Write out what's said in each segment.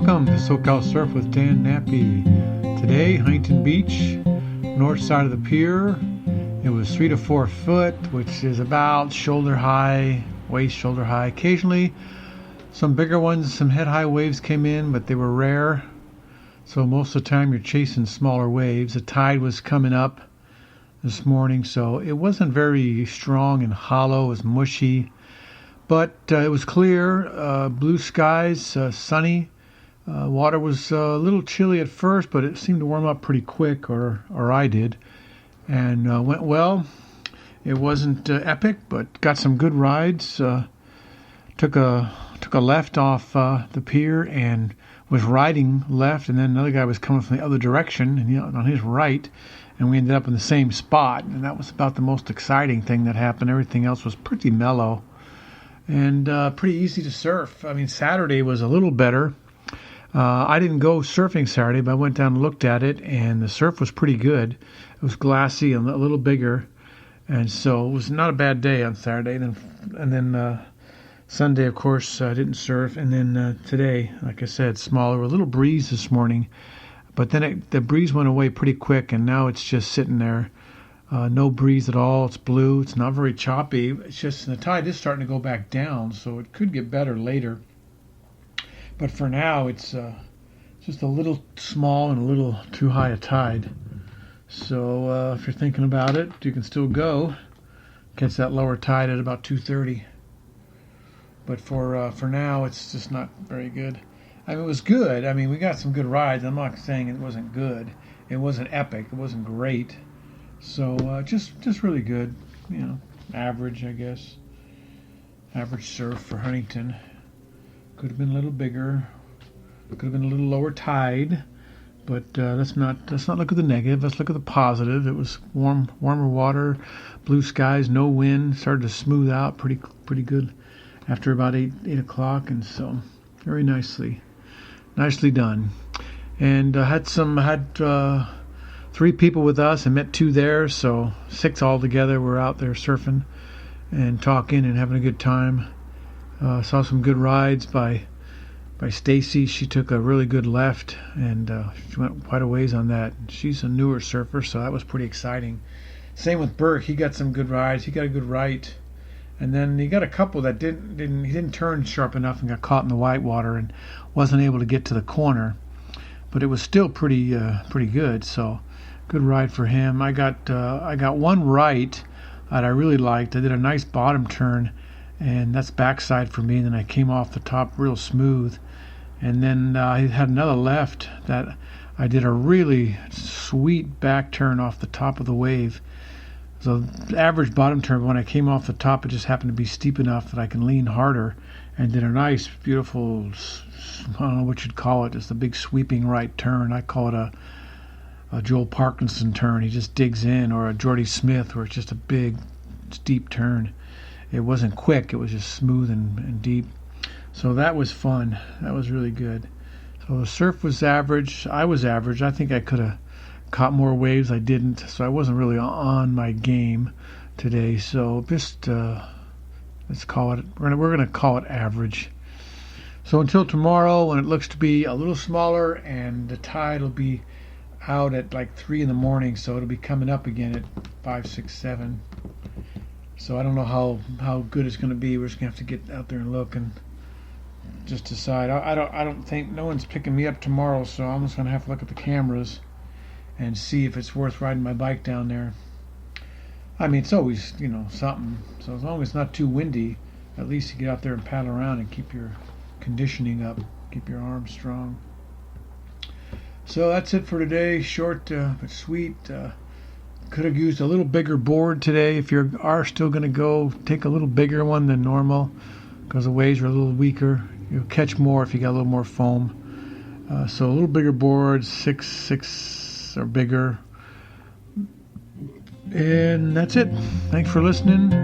Welcome to SoCal Surf with Dan Nappy. Today, Huntington Beach, north side of the pier. It was 3 to 4 foot, which is about shoulder high, waist shoulder high. Occasionally, some bigger ones, some head high waves came in, but they were rare. So most of the time, you're chasing smaller waves. The tide was coming up this morning, so it wasn't very strong and hollow. It was mushy, but it was clear, blue skies, sunny. Water was a little chilly at first, but it seemed to warm up pretty quick, or I did, and went well. It wasn't epic, but got some good rides. Took a left off the pier and was riding left, and then another guy was coming from the other direction and on his right, and we ended up in the same spot, and that was about the most exciting thing that happened. Everything else was pretty mellow and pretty easy to surf. I mean, Saturday was a little better. I didn't go surfing Saturday, but I went down and looked at it, and the surf was pretty good. It was glassy and a little bigger, and so it was not a bad day on Saturday. And then Sunday, of course, I didn't surf, and then today, like I said, smaller. A little breeze this morning, but then the breeze went away pretty quick, and now it's just sitting there. No breeze at all. It's blue. It's not very choppy. It's just the tide is starting to go back down, so it could get better later. But for now, it's just a little small and a little too high a tide. So if you're thinking about it, you can still go catch that lower tide at about 2:30. But for now, it's just not very good. I mean, it was good. I mean, we got some good rides. I'm not saying it wasn't good. It wasn't epic. It wasn't great. So just really good. Average, I guess. Average surf for Huntington. Could have been a little bigger. Could have been a little lower tide, but let's not look at the negative. Let's look at the positive. It was warmer water, blue skies, no wind. Started to smooth out pretty good after about 8 o'clock, and so very nicely done. And had 3 people with us. I met 2 there, so 6 altogether. We're out there surfing and talking and having a good time. Saw some good rides by Stacy. She took a really good left, and she went quite a ways on that. She's a newer surfer, so that was pretty exciting. Same with Burke. He got some good rides. He got a good right, and then he got a couple that didn't turn sharp enough and got caught in the white water and wasn't able to get to the corner. But it was still pretty good. So good ride for him. I got one right that I really liked. I did a nice bottom turn, and that's backside for me. And then I came off the top real smooth. And then I had another left that I did a really sweet back turn off the top of the wave. So the average bottom turn, but when I came off the top, it just happened to be steep enough that I can lean harder, and did a nice, beautiful, I don't know what you'd call it, just a big sweeping right turn. I call it a Joel Parkinson turn. He just digs in, or a Jordy Smith, where it's just a big, steep turn. It wasn't quick. It was just smooth and deep. So that was fun. That was really good. So the surf was average. I was average. I think I could have caught more waves. I didn't. So I wasn't really on my game today. So just let's call it. We're gonna call it average. So until tomorrow, when it looks to be a little smaller, and the tide will be out at like 3 in the morning. So it'll be coming up again at 5, 6, 7. So I don't know how good it's going to be. We're just going to have to get out there and look and just decide. I don't think no one's picking me up tomorrow, so I'm just going to have to look at the cameras and see if it's worth riding my bike down there. I mean, it's always, something. So as long as it's not too windy, at least you get out there and paddle around and keep your conditioning up, keep your arms strong. So that's it for today. Short but sweet. Could have used a little bigger board today. If you are still going to go, take a little bigger one than normal, because the waves are a little weaker. You'll catch more if you got a little more foam. So a little bigger board, 6 or bigger. And that's it. Thanks for listening.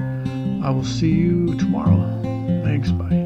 I will see you tomorrow. Thanks. Bye.